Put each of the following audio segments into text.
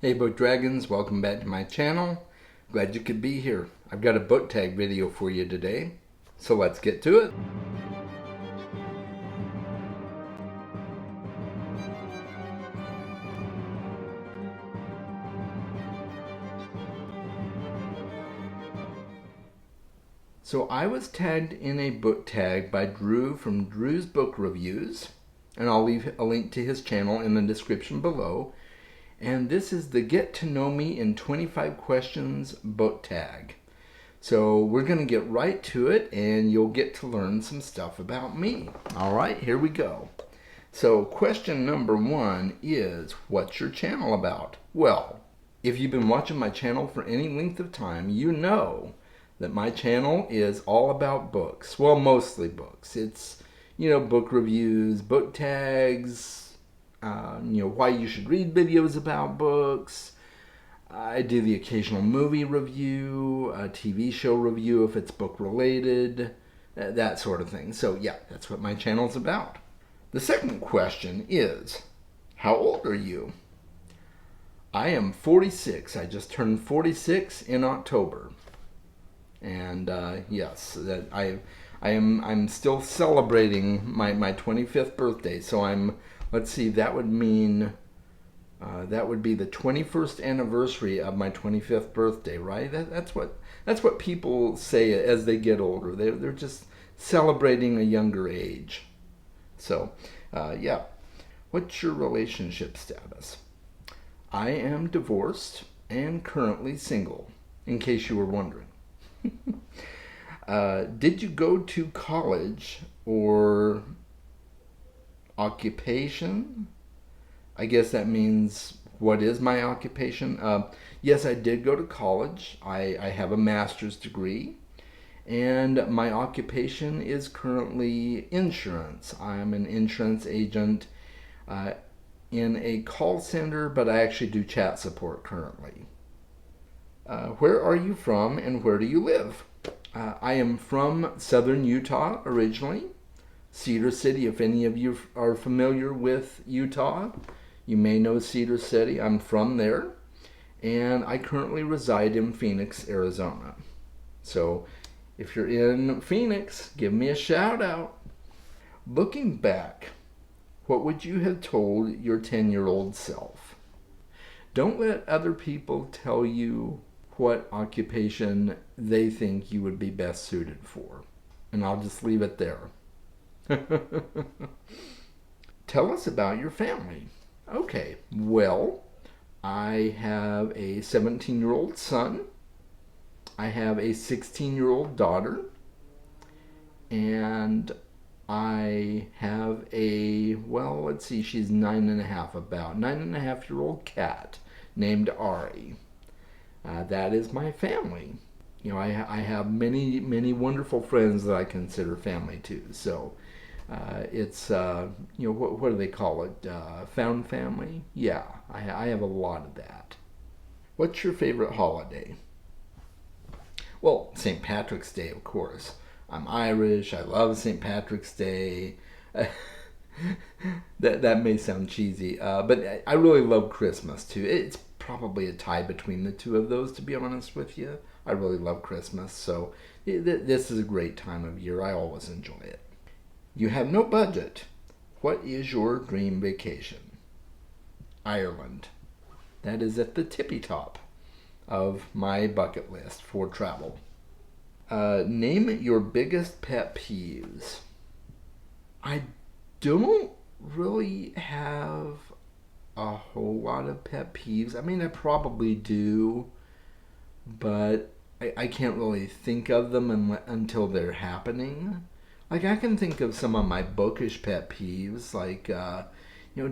Hey Book Dragons, welcome back to my channel. Glad you could be here. I've got a book tag video for you today, so let's get to it. So I was tagged in a book tag by Drew from Drew's Book Reviews, and I'll leave a link to his channel in the description below. And this is the Get to Know Me in 25 Questions book tag. So we're going to get right to it, and you'll get to learn some stuff about me. All right, here we go. So question number 1 is, what's your channel about? Well, if you've been watching my channel for any length of time, you know that my channel is all about books. Well, mostly books. It's, book reviews, book tags, why you should read videos about books. I do the occasional movie review, a TV show review if it's book related, that sort of thing. So yeah, that's what my channel's about. The second question is, how old are you? I am 46. I just turned 46 in October. And yes, that I'm still celebrating my 25th birthday. So let's see, that would mean that would be the 21st anniversary of my 25th birthday, right? That's what people say as they get older. They're just celebrating a younger age. So, yeah. What's your relationship status? I am divorced and currently single, in case you were wondering. Did you go to college or occupation? I guess that means, what is my occupation? Yes, I did go to college. I have a master's degree, and my occupation is currently insurance. I'm an insurance agent in a call center, but I actually do chat support currently. Where are you from and where do you live? I am from southern Utah originally. Cedar City, if any of you are familiar with Utah, you may know Cedar City. I'm from there, and I currently reside in Phoenix, Arizona. So if you're in Phoenix, give me a shout out. Looking back, what would you have told your 10-year-old self? Don't let other people tell you what occupation they think you would be best suited for. And I'll just leave it there. Tell us about your family. Okay, well, I have a 17-year-old son. I have a 16-year-old daughter. And I have she's 9.5, about 9.5-year-old cat named Ari. That is my family. I have many, many wonderful friends that I consider family too. So it's, what do they call it? Found family? Yeah, I have a lot of that. What's your favorite holiday? Well, St. Patrick's Day, of course. I'm Irish. I love St. Patrick's Day. That may sound cheesy, but I really love Christmas too. It's probably a tie between the two of those, to be honest with you. I really love Christmas, so this is a great time of year. I always enjoy it. You have no budget. What is your dream vacation? Ireland. That is at the tippy top of my bucket list for travel. Name your biggest pet peeves. I don't really have a whole lot of pet peeves. I mean, I probably do, but I can't really think of them until they're happening. Like, I can think of some of my bookish pet peeves, like,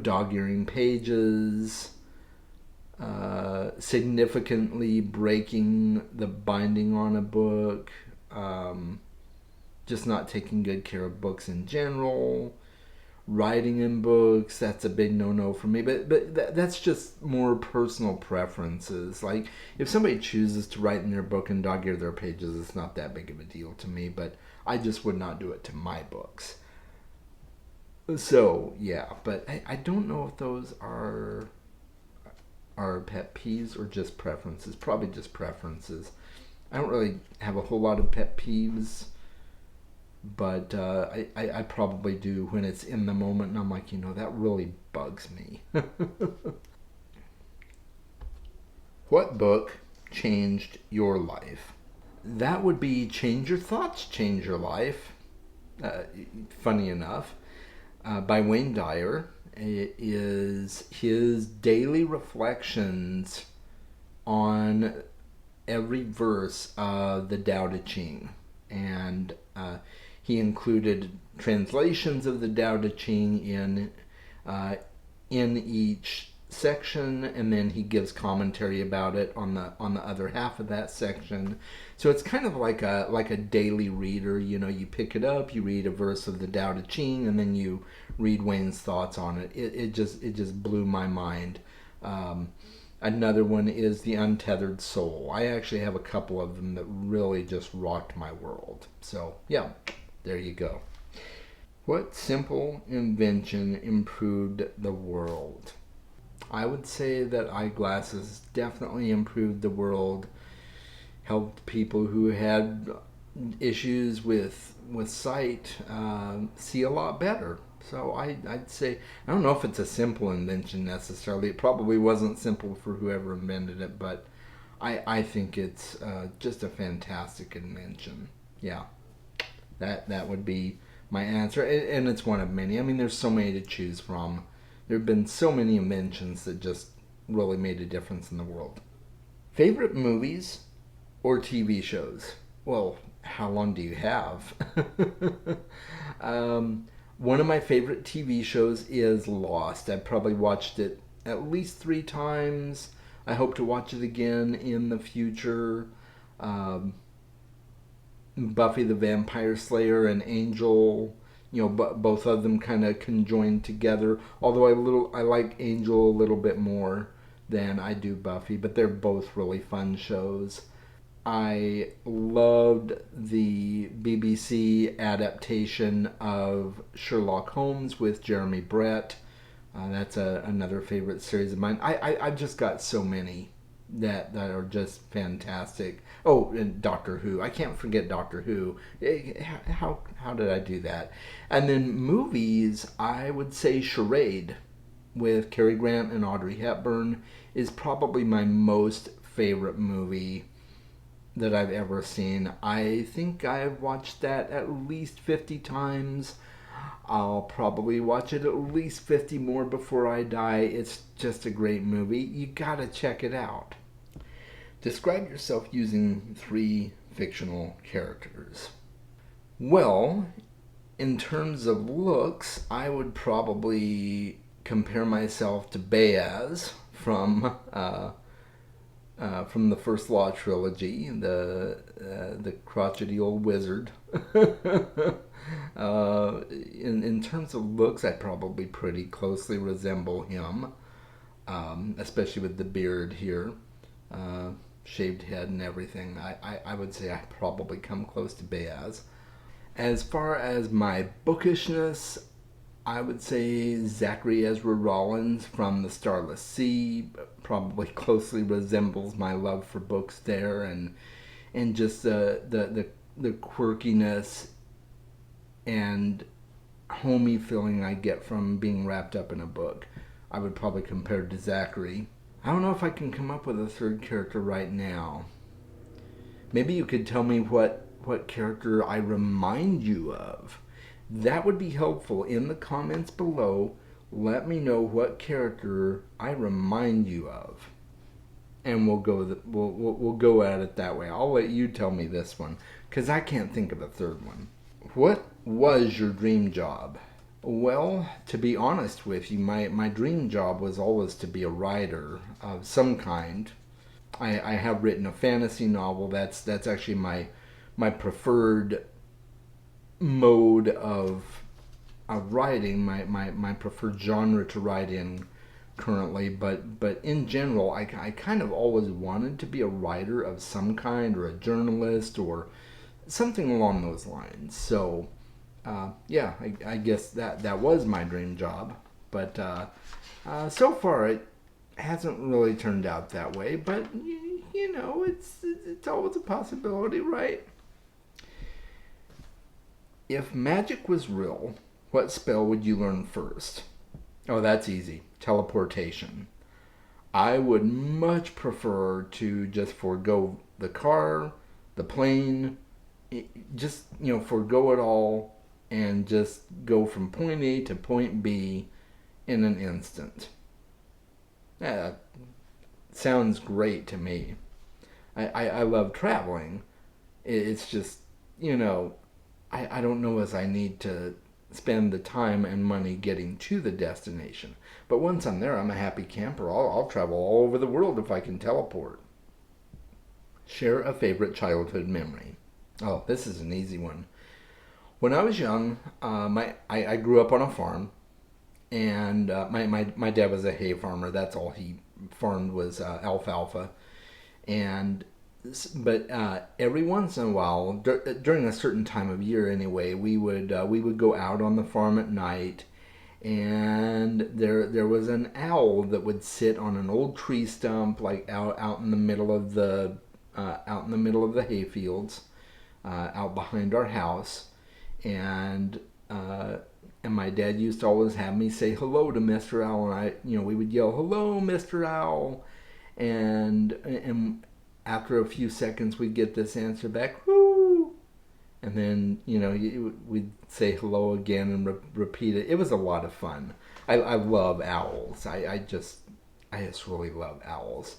dog-earing pages, significantly breaking the binding on a book, just not taking good care of books in general, writing in books. That's a big no-no for me, but that's just more personal preferences. Like, if somebody chooses to write in their book and dog-ear their pages, it's not that big of a deal to me, but I just would not do it to my books. So yeah, but I don't know if those are are pet peeves or just preferences? Probably just preferences. I don't really have a whole lot of pet peeves, but I probably do when it's in the moment and I'm like, that really bugs me. What book changed your life? That would be Change Your Thoughts, Change Your Life. Uh, Funny enough, by Wayne Dyer. It is his daily reflections on every verse of the Tao Te Ching. And he included translations of the Tao Te Ching uh, in each section, and then he gives commentary about it on the other half of that section. So it's kind of like a daily reader. You pick it up, you read a verse of the Tao Te Ching, and then you read Wayne's thoughts on it. It just blew my mind. Another one is The Untethered Soul. I actually have a couple of them that really just rocked my world. So yeah, there you go. What simple invention improved the world? I would say that eyeglasses definitely improved the world, helped people who had issues with sight see a lot better. So I'd say, I don't know if it's a simple invention necessarily. It probably wasn't simple for whoever invented it, but I think it's just a fantastic invention. Yeah, that would be my answer, and it's one of many. I mean, there's so many to choose from. There have been so many inventions that just really made a difference in the world. Favorite movies or TV shows? Well, how long do you have? One of my favorite TV shows is Lost. I've probably watched it at least 3 times. I hope to watch it again in the future. Um, Buffy the Vampire Slayer and Angel, both of them kind of conjoined together. Although I like Angel a little bit more than I do Buffy, but they're both really fun shows. I loved the BBC adaptation of Sherlock Holmes with Jeremy Brett. That's another favorite series of mine. I've just got so many that are just fantastic. Oh, and Doctor Who. I can't forget Doctor Who. How did I do that? And then movies, I would say Charade with Cary Grant and Audrey Hepburn is probably my most favorite movie that I've ever seen. I think I've watched that at least 50 times. I'll probably watch it at least 50 more before I die. It's just a great movie. You gotta check it out. Describe yourself using 3 fictional characters. Well, in terms of looks, I would probably compare myself to Baez from the First Law trilogy, the crotchety old wizard. In terms of looks, I probably pretty closely resemble him, especially with the beard here, shaved head and everything. I would say I probably come close to Baez. As far as my bookishness, I would say Zachary Ezra Rollins from The Starless Sea probably closely resembles my love for books there, and just the quirkiness and homey feeling I get from being wrapped up in a book. I would probably compare to Zachary. I don't know if I can come up with a third character right now. Maybe you could tell me what character I remind you of. That would be helpful in the comments below. Let me know what character I remind you of, and we'll go at it that way. I'll let you tell me this one because I can't think of a third one. What was your dream job? Well, to be honest with you, my dream job was always to be a writer of some kind. I have written a fantasy novel. That's actually my preferred mode of writing, my preferred genre to write in currently, but in general I kind of always wanted to be a writer of some kind, or a journalist, or something along those lines. So yeah, I guess that was my dream job. But so far Hasn't really turned out that way, but it's always a possibility, right? If magic was real, what spell would you learn first? Oh, that's easy. Teleportation. I would much prefer to just forego the car, the plane, just, forego it all and just go from point A to point B in an instant. That sounds great to me. I love traveling. It's just, you know, I don't know as I need to spend the time and money getting to the destination. But once I'm there, I'm a happy camper. I'll travel all over the world if I can teleport. Share a favorite childhood memory. Oh, this is an easy one. When I was young, I grew up on a farm, and my dad was a hay farmer. That's all he farmed was alfalfa. And but every once in a while, during a certain time of year anyway, we would go out on the farm at night, and there was an owl that would sit on an old tree stump, like out in the middle of the hayfields, out behind our house, and and my dad used to always have me say hello to Mr. Owl, and we would yell hello, Mr. Owl, and after a few seconds we'd get this answer back, whoo, and then we'd say hello again and repeat it. It was a lot of fun. I love owls. I just really love owls.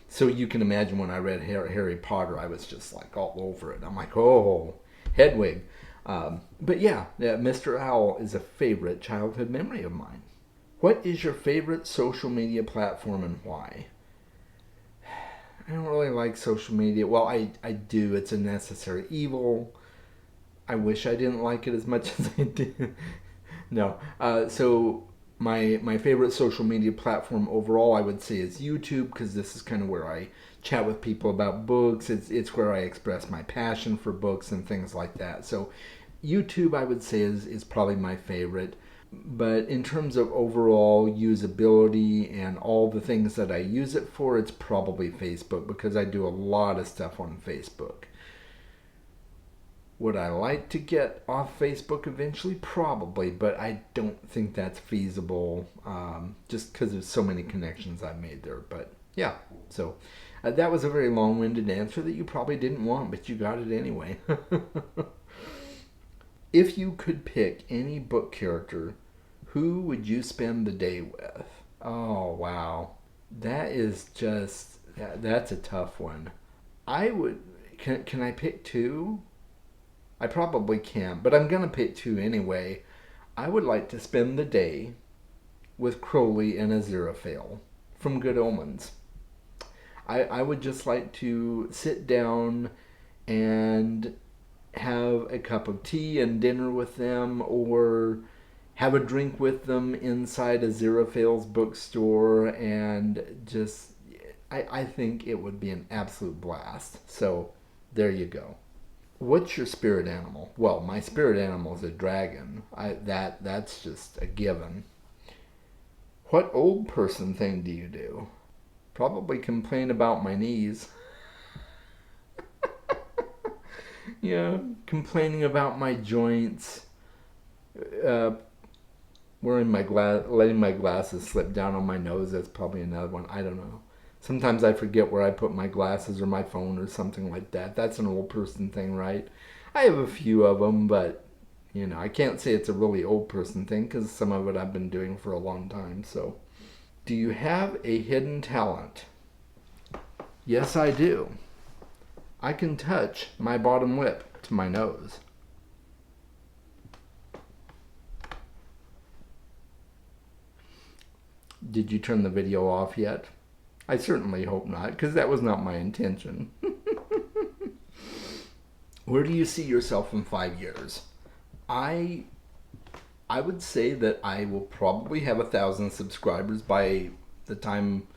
So you can imagine when I read Harry Potter, I was just like all over it. I'm like, oh, Hedwig. But yeah, Mr. Owl is a favorite childhood memory of mine. What is your favorite social media platform and why? I don't really like social media. Well, I do. It's a necessary evil. I wish I didn't like it as much as I do. No. So my favorite social media platform overall, I would say, is YouTube, because this is kind of where I chat with people about books. It's where I express my passion for books and things like that. So YouTube, I would say, is probably my favorite. But in terms of overall usability and all the things that I use it for, it's probably Facebook, because I do a lot of stuff on Facebook. Would I like to get off Facebook eventually? Probably, but I don't think that's feasible, just because there's so many connections I've made there. But yeah, so that was a very long-winded answer that you probably didn't want, but you got it anyway. If you could pick any book character, who would you spend the day with? Oh, wow. That's a tough one. I would, can I pick two? I probably can't, but I'm going to pick two anyway. I would like to spend the day with Crowley and Aziraphale from Good Omens. I would just like to sit down and have a cup of tea and dinner with them, or have a drink with them inside Aziraphale's bookstore, and just, I think it would be an absolute blast. So there you go. What's your spirit animal? Well, my spirit animal is a dragon. That's just a given. What old person thing do you do? Probably complain about my knees. Yeah, complaining about my joints. Uh, letting my glasses slip down on my nose. That's probably another one. I don't know. Sometimes I forget where I put my glasses or my phone or something like that. That's an old person thing, right? I have a few of them, but I can't say it's a really old person thing, because some of it I've been doing for a long time. So, do you have a hidden talent? Yes, I do. I can touch my bottom lip to my nose. Did you turn the video off yet? I certainly hope not, because that was not my intention. Where do you see yourself in 5 years? I would say that I will probably have 1,000 subscribers by the time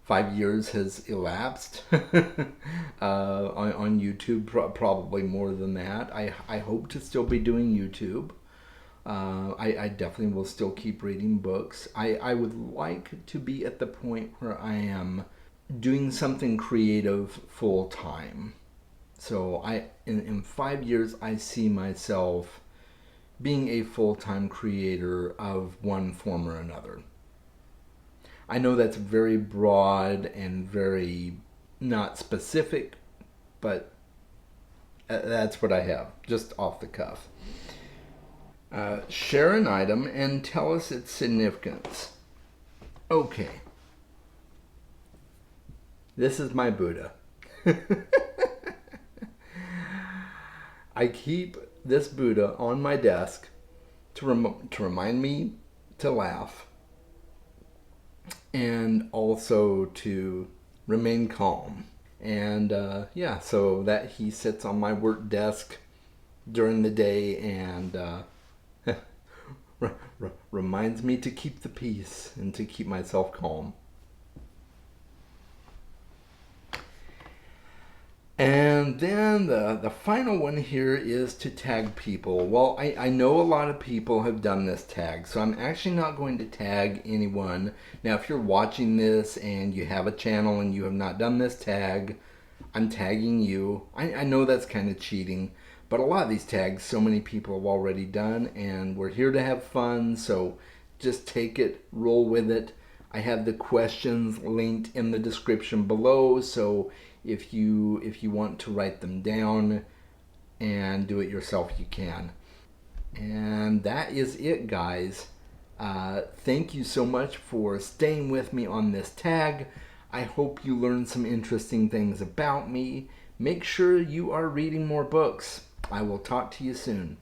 5 years has elapsed. On YouTube, probably more than that. I hope to still be doing YouTube. I definitely will still keep reading books. I would like to be at the point where I am doing something creative full time. So in 5 years, I see myself being a full-time creator of one form or another. I know that's very broad and very not specific, but that's what I have, just off the cuff. Share an item and tell us its significance. Okay, this is my Buddha. I keep this Buddha on my desk to remind me to laugh and also to remain calm. And yeah, so that he sits on my work desk during the day and reminds me to keep the peace and to keep myself calm. And then the final one here is to tag people. Well, I know a lot of people have done this tag, so I'm actually not going to tag anyone. Now, if you're watching this and you have a channel and you have not done this tag, I'm tagging you. I know that's kind of cheating, but a lot of these tags so many people have already done, and we're here to have fun, so just take it, roll with it. I have the questions linked in the description below, so if you want to write them down and do it yourself, you can. And that is it, guys. Thank you so much for staying with me on this tag. I hope you learned some interesting things about me. Make sure you are reading more books. I will talk to you soon.